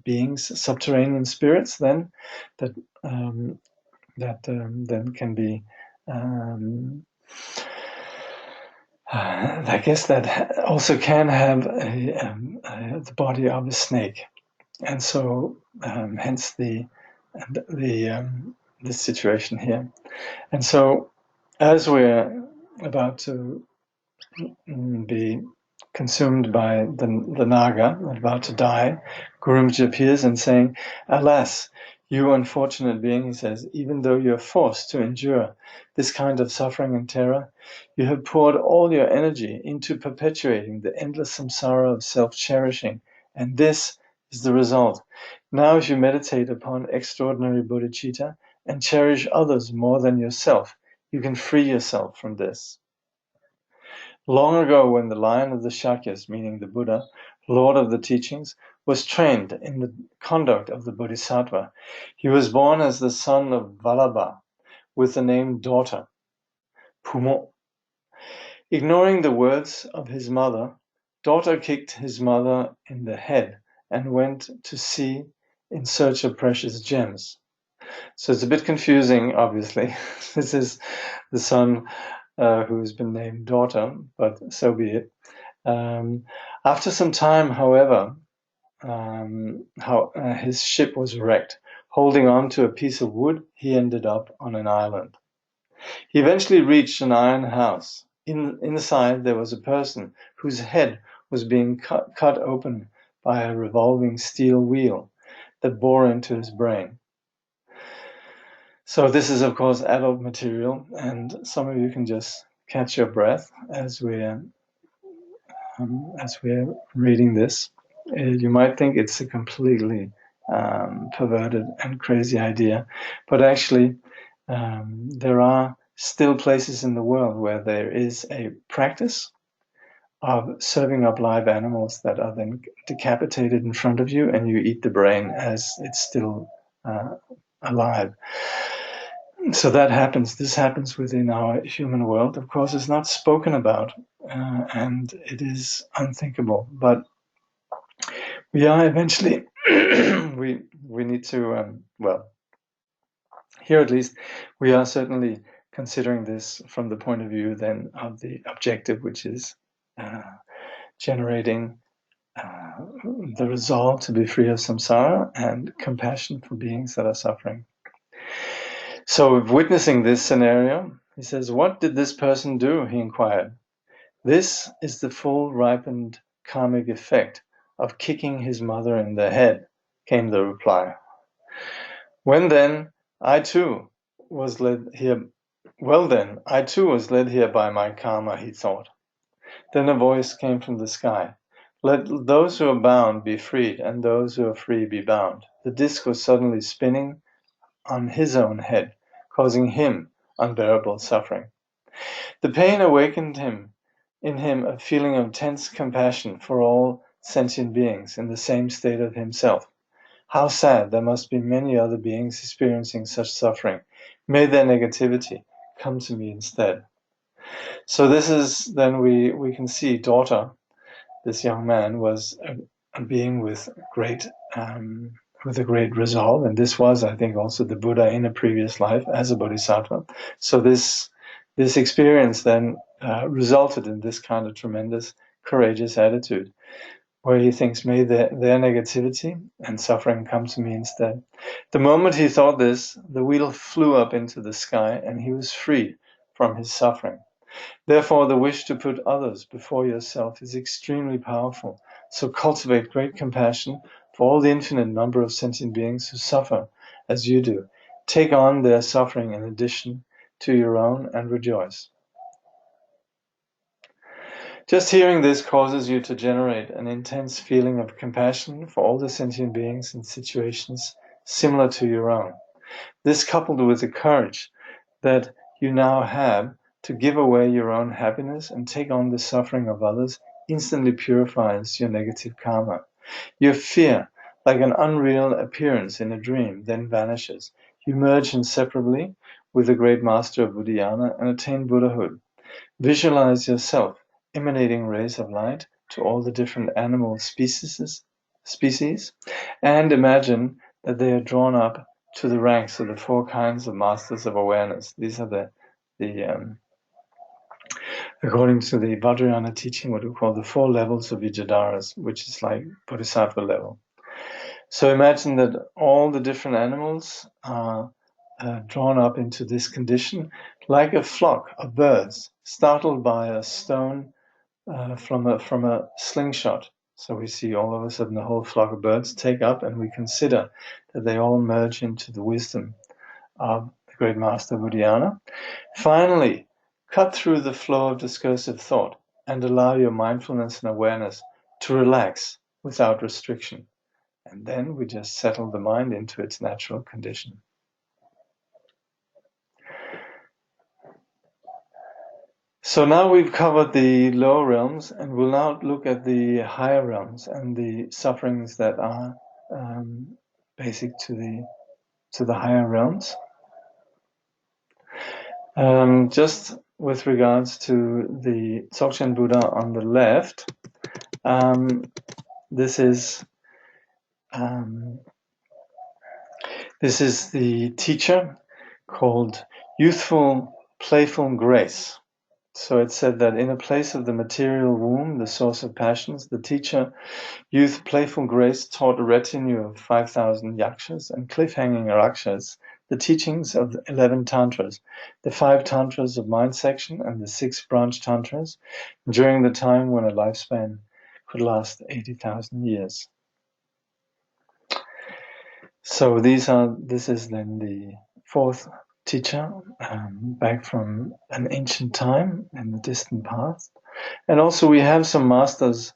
beings, subterranean spirits, then that then can be. I guess that also can have the body of a snake, and so hence the situation here. And so, as we're about to be consumed by the Naga, about to die, Gurumji appears and saying, "Alas, you unfortunate being," he says, "even though you're forced to endure this kind of suffering and terror, you have poured all your energy into perpetuating the endless samsara of self-cherishing, and this is the result. Now if you meditate upon extraordinary bodhicitta and cherish others more than yourself, you can free yourself from this." Long ago, when the lion of the Shakyas, meaning the Buddha, Lord of the teachings, was trained in the conduct of the Bodhisattva, he was born as the son of Vallabha, with the name daughter, Pumo. Ignoring the words of his mother, daughter kicked his mother in the head and went to sea in search of precious gems. So it's a bit confusing, obviously. This is the son who's been named daughter, but so be it. After some time, however, his ship was wrecked. Holding on to a piece of wood, he ended up on an island. He eventually reached an iron house. Inside there was a person whose head was being cut open by a revolving steel wheel that bore into his brain. So this is, of course, adult material, and some of you can just catch your breath as we're reading this. You might think it's a completely perverted and crazy idea, but actually there are still places in the world where there is a practice of serving up live animals that are then decapitated in front of you, and you eat the brain as it's still alive. So that happens. This happens within our human world. Of course, it's not spoken about, and it is unthinkable. But we are eventually. we need to. Well, here at least, we are certainly considering this from the point of view then of the objective, which is generating the resolve to be free of samsara and compassion for beings that are suffering. So, witnessing this scenario, he says, "What did this person do?" he inquired. "This is the full ripened karmic effect of kicking his mother in the head," came the reply. Well then, I too was led here by my karma, he thought. Then a voice came from the sky. "Let those who are bound be freed, and those who are free be bound." The disc was suddenly spinning on his own head, causing him unbearable suffering. The pain awakened in him a feeling of tense compassion for all sentient beings in the same state of himself. How sad, there must be many other beings experiencing such suffering. May their negativity come to me instead. So this is, then we can see daughter, this young man, was a being with a great resolve, and this was, I think, also the Buddha in a previous life as a bodhisattva. So this experience then resulted in this kind of tremendous, courageous attitude, where he thinks, may their negativity and suffering come to me instead. The moment he thought this, the wheel flew up into the sky, and he was freed from his suffering. Therefore, the wish to put others before yourself is extremely powerful. So cultivate great compassion for all the infinite number of sentient beings who suffer as you do. Take on their suffering in addition to your own and rejoice. Just hearing this causes you to generate an intense feeling of compassion for all the sentient beings in situations similar to your own. This, coupled with the courage that you now have to give away your own happiness and take on the suffering of others, instantly purifies your negative karma. Your fear, like an unreal appearance in a dream, then vanishes. You merge inseparably with the great master of Buddhayana and attain Buddhahood. Visualize yourself emanating rays of light to all the different animal species, and imagine that they are drawn up to the ranks of the 4 kinds of masters of awareness. These are the according to the Vajrayana teaching, what we call the 4 levels of Vijadaras, which is like Bodhisattva level. So imagine that all the different animals are drawn up into this condition, like a flock of birds startled by a stone from a slingshot. So we see all of a sudden the whole flock of birds take up, and we consider that they all merge into the wisdom of the great master Buddhayana. Finally, cut through the flow of discursive thought and allow your mindfulness and awareness to relax without restriction. And then we just settle the mind into its natural condition. So now we've covered the lower realms, and we'll now look at the higher realms and the sufferings that are basic to the higher realms. Just with regards to the Dzogchen Buddha on the left, this is the teacher called Youthful Playful Grace. So it said that in a place of the material womb, the source of passions, the teacher, Youth Playful Grace, taught a retinue of 5,000 yakshas and cliff-hanging rakshas the teachings of the 11 tantras, the 5 tantras of mind section and the 6 branch tantras, during the time when a lifespan could last 80,000 years. So this is then the 4th teacher, back from an ancient time in the distant past. And also we have some masters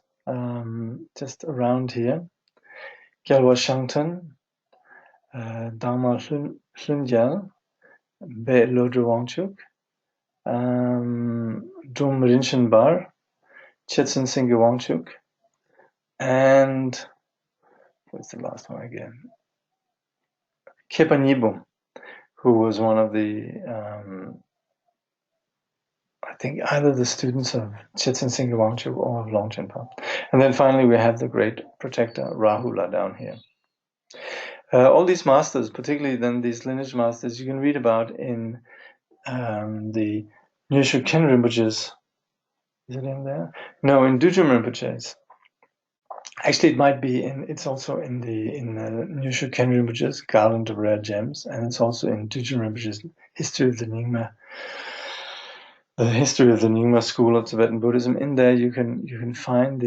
just around here. Gyalwa Shangten, Dharma Hlungyal, Be Lodro Wangchuk, Dum Rinchen Bar, Chetsen Singye Wangchuk, and what's the last one again? Kepa Nyibum, who was one of the I think either the students of Chetsen Singye Wangchuk or of Longchenpa. And then finally we have the great protector Rahula down here. All these masters, particularly then these lineage masters, you can read about in the Nyoshu Ken Rinpoche's. Is it in there? No, in Dujum Rinpoche's. Actually, it might be in. It's also in Nyoshu Ken Rinpoche's Garland of Rare Gems, and it's also in Dujum Rinpoche's History of the Nyingma. The history of the Nyingma school of Tibetan Buddhism. In there, you can find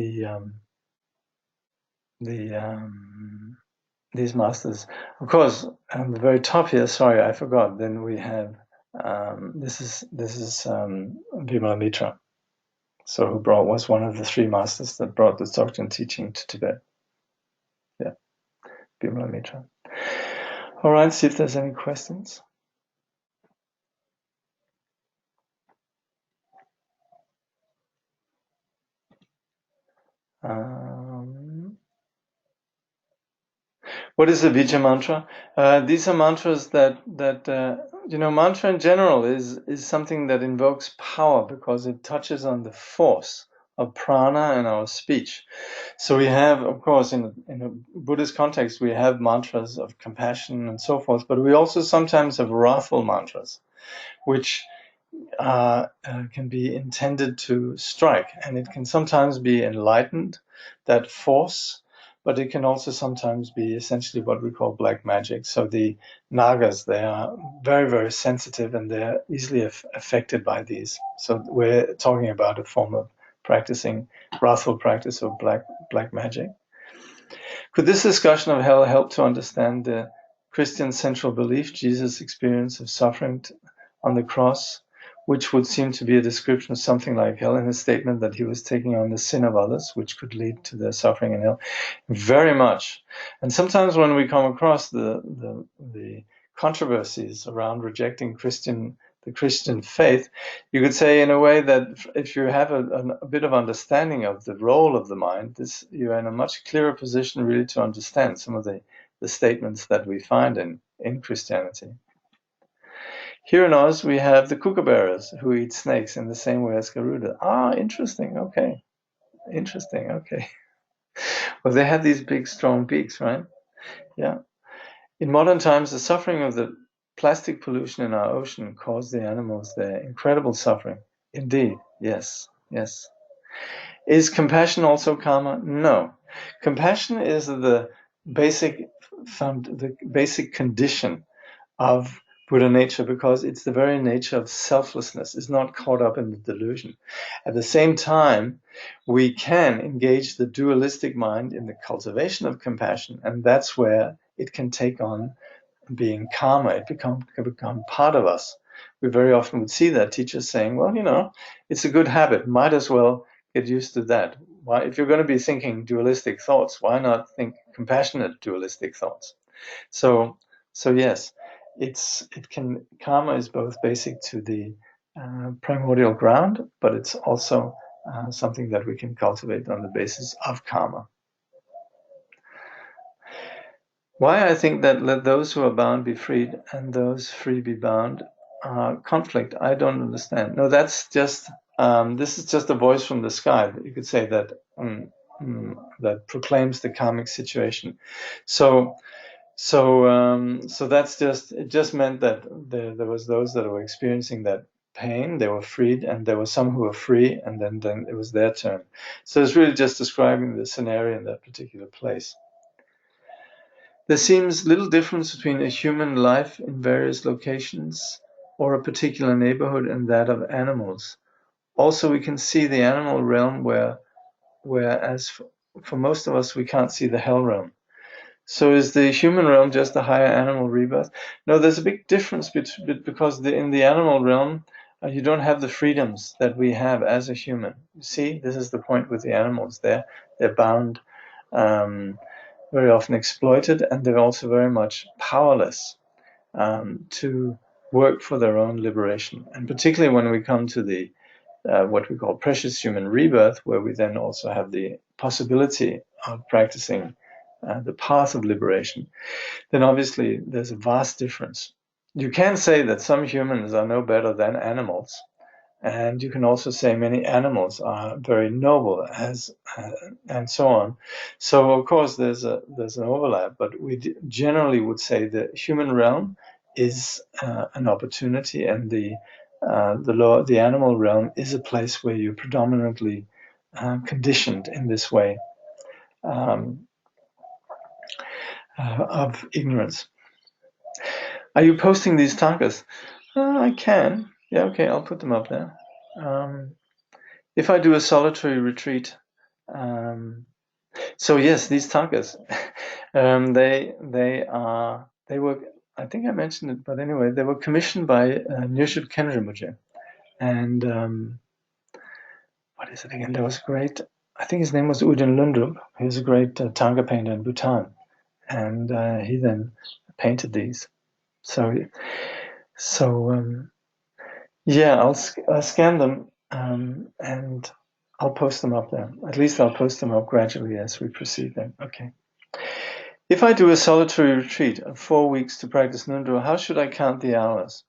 these masters. Of course, on the very top here. Sorry, I forgot. Then we have this is Bimala Mitra. So who was one of the 3 masters that brought the Dzogchen teaching to Tibet. Yeah, Bimala Mitra. All right, see if there's any questions. What is a Vijja mantra? These are mantras that mantra in general is something that invokes power because it touches on the force of prana in our speech. So we have, of course, in a Buddhist context, we have mantras of compassion and so forth, but we also sometimes have wrathful mantras, which can be intended to strike, and it can sometimes be enlightened, that force, but it can also sometimes be essentially what we call black magic. So the Nagas, they are very, very sensitive and they're easily affected by these. So we're talking about a form of practicing wrathful practice of black magic. Could this discussion of hell help to understand the Christian central belief, Jesus' experience of suffering on the cross, which would seem to be a description of something like hell, in his statement that he was taking on the sin of others, which could lead to their suffering in hell? Very much. And sometimes when we come across the controversies around rejecting the Christian faith, you could say in a way that if you have a bit of understanding of the role of the mind, you're in a much clearer position really to understand some of the statements that we find in Christianity. Here in Oz, we have the kookaburras who eat snakes in the same way as Garuda. Ah, interesting. Okay. Interesting. Okay. Well, they have these big, strong beaks, right? Yeah. In modern times, the suffering of the plastic pollution in our ocean caused the animals their incredible suffering. Indeed. Yes. Yes. Is compassion also karma? No. Compassion is the basic condition of Buddha nature, because it's the very nature of selflessness. It's not caught up in the delusion. At the same time, we can engage the dualistic mind in the cultivation of compassion, and that's where it can take on being karma. It can become part of us. We very often would see that teachers saying, well, it's a good habit. Might as well get used to that. Why, if you're going to be thinking dualistic thoughts, why not think compassionate dualistic thoughts? So yes, karma is both basic to the primordial ground, but it's also something that we can cultivate on the basis of karma. Why I think that let those who are bound be freed and those free be bound conflict, I don't understand. No, that's just this is just a voice from the sky. You could say that that proclaims the karmic situation. So that's it just meant that there was those that were experiencing that pain, they were freed, and there were some who were free, and then it was their turn. So it's really just describing the scenario in that particular place. There seems little difference between a human life in various locations or a particular neighborhood and that of animals. Also, we can see the animal realm whereas for most of us, we can't see the hell realm. So is the human realm just a higher animal rebirth? No, there's a big difference because in the animal realm, you don't have the freedoms that we have as a human. You see, this is the point with the animals. They're bound, very often exploited, and they're also very much powerless to work for their own liberation. And particularly when we come to the what we call precious human rebirth, where we then also have the possibility of practicing the path of liberation, then obviously there's a vast difference. You can say that some humans are no better than animals, and you can also say many animals are very noble, and so on. So of course there's an overlap, but we generally would say the human realm is an opportunity, and the animal realm is a place where you're predominantly conditioned in this way of ignorance. Are you posting these tankas? I can. Yeah, okay, I'll put them up there. If I do a solitary retreat, so yes, these tankas, they were. I think I mentioned it, but anyway, they were commissioned by Nyushib Khenri, and what is it again? There was a great. I think his name was Udin Lundrup. He was a great Tanga painter in Bhutan, and he then painted these. Yeah, I'll scan them and I'll post them up there. At least I'll post them up gradually as we proceed then. Okay. If I do a solitary retreat of 4 weeks to practice Ngondro, how should I count the hours?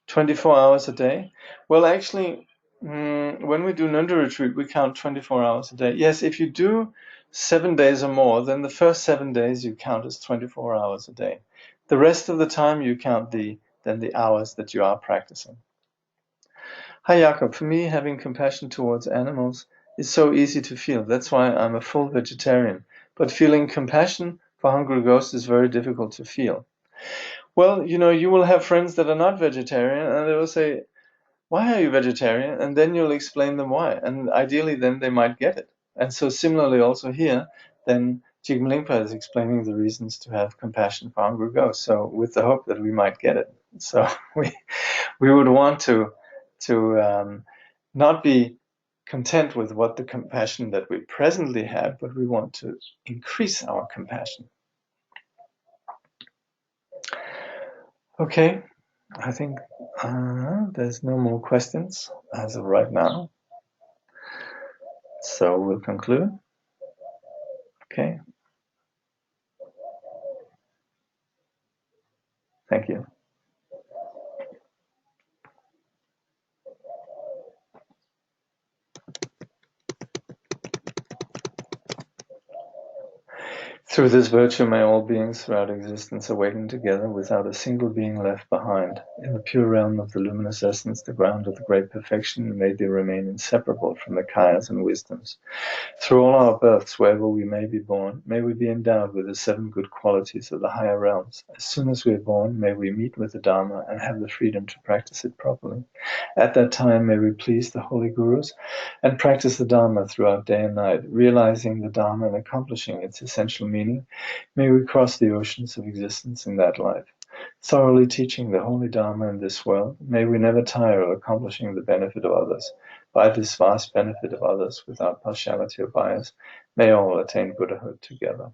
24 hours a day? Well, actually, when we do Ngondro retreat, we count 24 hours a day. Yes, if you do 7 days or more, then the first 7 days you count as 24 hours a day. The rest of the time you count the hours that you are practicing. Hi Jakob, for me having compassion towards animals is so easy to feel. That's why I'm a full vegetarian. But feeling compassion for hungry ghosts is very difficult to feel. Well, you will have friends that are not vegetarian and they will say, why are you vegetarian? And then you'll explain them why. And ideally then they might get it. And so similarly also here, then Jigme Lingpa is explaining the reasons to have compassion for hungry ghosts. So with the hope that we might get it. So we would want to not be content with what the compassion that we presently have, but we want to increase our compassion. Okay, I think there's no more questions as of right now. So we'll conclude. Okay. Thank you. Through this virtue may all beings throughout existence awaken together without a single being left behind. In the pure realm of the luminous essence, the ground of the great perfection, may they remain inseparable from the kayas and wisdoms. Through all our births, wherever we may be born, may we be endowed with the 7 good qualities of the higher realms. As soon as we are born, may we meet with the Dharma and have the freedom to practice it properly. At that time, may we please the holy gurus and practice the Dharma throughout day and night, realizing the Dharma and accomplishing its essential meaning. May we cross the oceans of existence in that life. Thoroughly teaching the holy Dharma in this world, may we never tire of accomplishing the benefit of others. By this vast benefit of others, without partiality or bias, may all attain Buddhahood together.